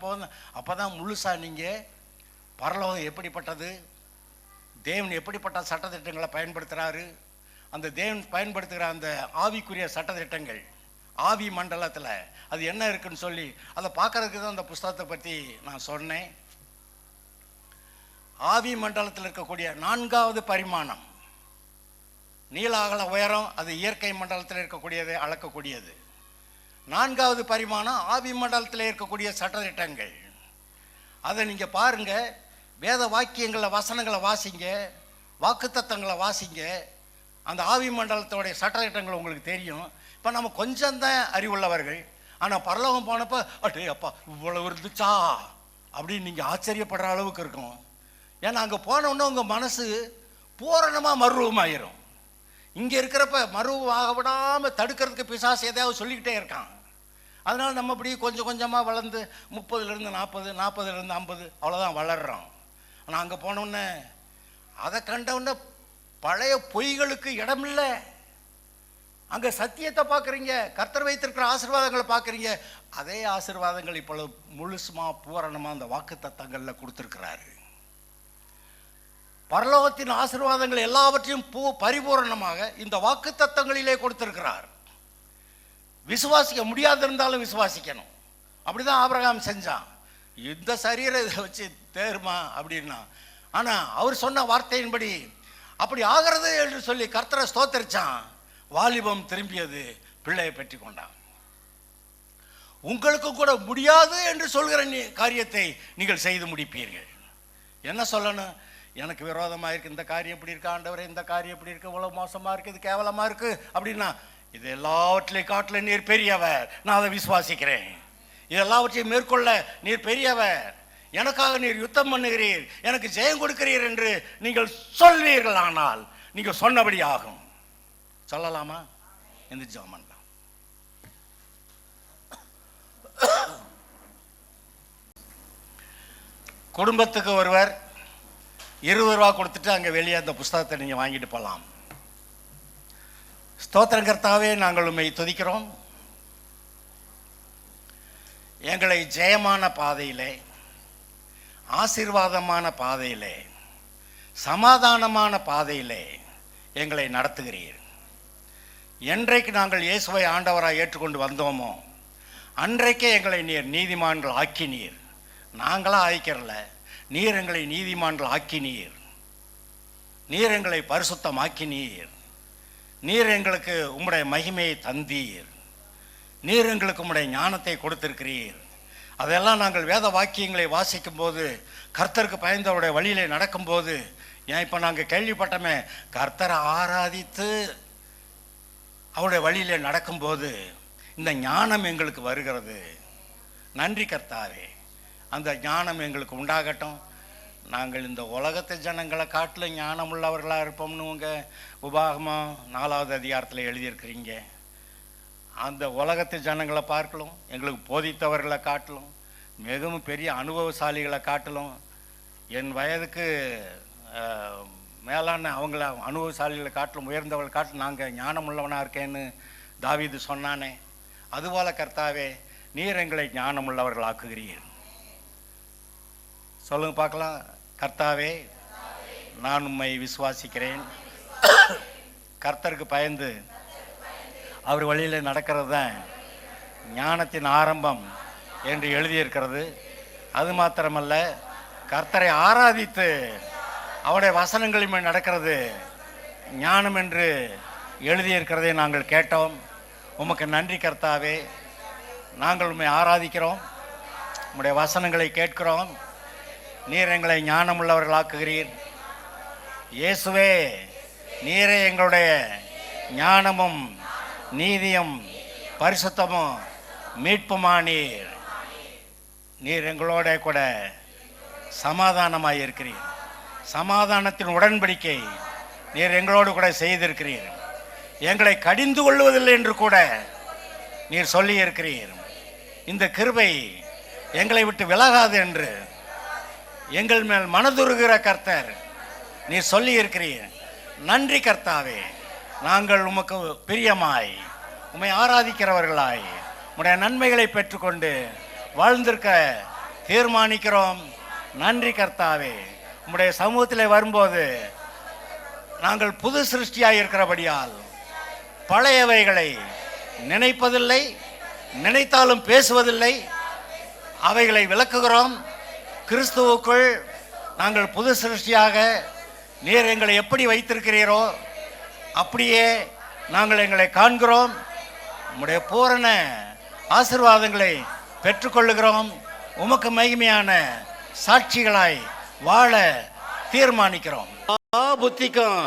அப்போ தான் முழுசாக நீங்கள் பரலோகம் எப்படிப்பட்டது, தேவன் எப்படிப்பட்ட சட்டத்திட்டங்களை பயன்படுத்துகிறாரு, அந்த தேவன் பயன்படுத்துகிற அந்த ஆவிக்குரிய சட்டத்திட்டங்கள் ஆவி மண்டலத்தில் அது என்ன இருக்குன்னு சொல்லி அதை பார்க்கறதுக்கு தான் அந்த புஸ்தகத்தை பற்றி நான் சொன்னேன். ஆவி மண்டலத்தில் இருக்கக்கூடிய 4வது பரிமாணம் நீள அகல உயரம், அது இயற்கை மண்டலத்தில் இருக்கக்கூடியதை அளக்கக்கூடியது. 4வது பரிமாணம் ஆவி மண்டலத்தில் இருக்கக்கூடிய சட்டத்திட்டங்கள். அதை நீங்கள் பாருங்கள், வேத வாக்கியங்களை வசனங்களை வாசிங்க, வாக்குத்தத்தங்களை வாசிங்க, அந்த ஆவி மண்டலத்தோடைய சட்டத்திட்டங்கள் உங்களுக்கு தெரியும். இப்போ நம்ம கொஞ்சம்தான் அறிவுள்ளவர்கள், ஆனால் பரலோகம் போனப்போ அட்டே அப்பா இவ்வளவு இருந்துச்சா அப்படின்னு நீங்கள் ஆச்சரியப்படுற அளவுக்கு இருக்கும். ஏன்னா அங்கே போனோன்னே உங்கள் மனசு பூரணமாக மறுரூபமாயிரும். இங்கே இருக்கிறப்ப மறுரூபமாக விடாமல் தடுக்கிறதுக்கு பிசாசு எதையாவது சொல்லிக்கிட்டே இருக்கான். அதனால் நம்ம இப்படி கொஞ்சம் கொஞ்சமாக வளர்ந்து 30லேருந்து 40, 40லேருந்து 50 அவ்வளோதான் வளர்கிறோம். ஆனால் அங்கே போனோடனே அதை கண்டவுடனே பழைய பொய்களுக்கு இடமில்லை. அங்கே சத்தியத்தை பார்க்குறீங்க, கர்த்தர் வைத்திருக்கிற ஆசீர்வாதங்களை பார்க்குறீங்க. அதே ஆசீர்வாதங்கள் இப்பொழுது முழுசுமாக பூரணமாக அந்த வாக்கு தத்தங்களில் கொடுத்துருக்கிறாரு. பரலோகத்தின் ஆசீர்வாதங்கள் எல்லாவற்றையும் பரிபூரணமாக இந்த வாக்கு தத்தங்களிலே கொடுத்திருக்கிறார். விசுவாசிக்க முடியாது இருந்தாலும் விசுவாசிக்கணும். அப்படிதான் ஆபிரகாம் செஞ்சான். இந்த சரீரை இதை வச்சு தேருமா அப்படின்னா, ஆனால் அவர் சொன்ன வார்த்தையின்படி அப்படி ஆகிறது என்று சொல்லி கர்த்தரை ஸ்தோத்தரிச்சான். வாலிபம் திரும்பியது, பிள்ளையை பெற்றி கொண்டான். உங்களுக்கும் கூட முடியாது என்று சொல்கிற காரியத்தை நீங்கள் செய்து முடிப்பீர்கள். என்ன சொல்லணும்? எனக்கு விரோதமாக இருக்குது, இந்த காரியம் எப்படி இருக்கு ஆண்டவரே, இந்த காரியம் எப்படி இருக்குது, இவ்வளோ மோசமாக இருக்குது, இது கேவலமாக இருக்குது அப்படின்னா, இது எல்லாவற்றையும் காட்டில் நீர் பெரியவர், நான் அதை விசுவாசிக்கிறேன். இது எல்லாவற்றையும் மேற்கொள்ள நீர் பெரியவர், எனக்காக நீர் யுத்தம் பண்ணுகிறீர், எனக்கு ஜெயம் கொடுக்கிறீர் என்று நீங்கள் சொல்வீர்கள். ஆனால் நீங்கள் சொன்னபடி ஆகும். சொல்லலாமா? இந்த ஜெபம் பண்ணலாம். குடும்பத்துக்கு ஒருவர் 20 ரூபா கொடுத்துட்டு அங்கே வெளியே அந்த புஸ்தகத்தை நீங்கள் வாங்கிட்டு போகலாம். ஸ்தோத்திரம் கர்த்தாவே, நாங்கள் உம்மை துதிக்கிறோம். எங்களை ஜெயமான பாதையிலே, ஆசீர்வாதமான பாதையிலே, சமாதானமான பாதையிலே எங்களை நடத்துகிறீர். என்றைக்கு நாங்கள் இயேசுவை ஆண்டவராக ஏற்றுக்கொண்டு வந்தோமோ அன்றைக்கே எங்களை நீர் நீதிமான்கள் ஆக்கினீர். நாங்களா ஆய்க்கிறல, நீர் எங்களை நீதிமான்கள் ஆக்கினீர். நீர் எங்களை பரிசுத்தமாக்கினீர். நீர் எங்களுக்கு உம்முடைய மகிமையை தந்தீர். நீர் எங்களுக்கு உம்முடைய ஞானத்தை கொடுத்திருக்கிறீர். அதெல்லாம் நாங்கள் வேத வாக்கியங்களை வாசிக்கும் போது, கர்த்தருக்கு பயந்தவருடைய வழியிலே நடக்கும்போது, ஏன் இப்போ நாங்கள் கேள்விப்பட்டோமே, கர்த்தரை ஆராதித்து அவருடைய வழியிலே நடக்கும்போது இந்த ஞானம் எங்களுக்கு வருகிறது. நன்றி கர்த்தாவே, அந்த ஞானம் எங்களுக்கு உண்டாகட்டும். நாங்கள் இந்த உலகத்து ஜனங்களை காட்டிலும் ஞானம் உள்ளவர்களாக இருப்போம்னு உங்கள் உபாகமம் 4வது அதிகாரத்தில் எழுதியிருக்கிறீங்க. அந்த உலகத்து ஜனங்களை பார்க்கலாம், எங்களுக்கு போதித்தவர்களை காட்டிலும், மிகவும் பெரிய அனுபவசாலிகளை காட்டிலும், என் வயதுக்கு மேலான அவங்கள அனுபவசாலிகளை காட்டிலும் உயர்ந்தவர்கள் காட்டிலும் நாங்கள் ஞானம் உள்ளவனாக இருக்கேன்னு தாவீது சொன்னானே, அதுபோல கர்த்தாவே நீர் எங்களை ஞானம் உள்ளவர்கள் ஆக்குகிறீர். சொல்லுங்க பார்க்கலாம். கர்த்தாவே, நான் உம்மை விசுவாசிக்கிறேன். கர்த்தருக்கு பயந்து அவர் வழியில் நடக்கிறது தான் ஞானத்தின் ஆரம்பம் என்று எழுதியிருக்கிறது. அது மாத்திரமல்ல, கர்த்தரை ஆராதித்து அவருடைய வசனங்களில் நடக்கிறது ஞானம் என்று எழுதியிருக்கிறதை நாங்கள் கேட்டோம். உமக்கு நன்றி கர்த்தாவே. நாங்கள் உம்மை ஆராதிக்கிறோம், உம்முடைய வசனங்களை கேட்கிறோம். நீர் எங்களை ஞானம் உள்ளவர்களாக்குகிறீர். இயேசுவே, நீரே எங்களுடைய ஞானமும் நீதியும் பரிசுத்தமும் மீட்புமானீர். நீர் எங்களோட கூட சமாதானமாக இருக்கிறீர். சமாதானத்தின் உடன்படிக்கை நீர் எங்களோடு கூட செய்திருக்கிறீர். எங்களை கடிந்து கொள்வதில்லை என்று கூட நீர் சொல்லி இருக்கிறீர். இந்த கிருபை எங்களை விட்டு விலகாது என்று எங்கள் மேல் மனதுருகிற கர்த்தர் நீர் சொல்லி இருக்கிறீர். நன்றி கர்த்தாவே. நாங்கள் உமக்கு பிரியமாய் உம்மை ஆராதிக்கிறவர்களாய் உம்முடைய நன்மைகளை பெற்றுக்கொண்டு வாழ்ந்திருக்க தீர்மானிக்கிறோம். நன்றி கர்த்தாவே. உம்முடைய சமூகத்தில் வரும்போது நாங்கள் புது சிருஷ்டியாய் இருக்கிறபடியால் பழையவைகளை நினைப்பதில்லை, நினைத்தாலும் பேசுவதில்லை, அவைகளை விளக்குகிறோம். கிறிஸ்துவுக்குள் நாங்கள் புது சிருஷ்டியாக நீர் எங்களை எப்படி வைத்திருக்கிறீரோ அப்படியே நாங்கள் எங்களை காண்கிறோம். உம்முடைய பூரண ஆசீர்வாதங்களை பெற்றுக்கொள்ளுகிறோம். உமக்கு மகிமையான சாட்சிகளாய் வாழ தீர்மானிக்கிறோம். புத்திக்கும்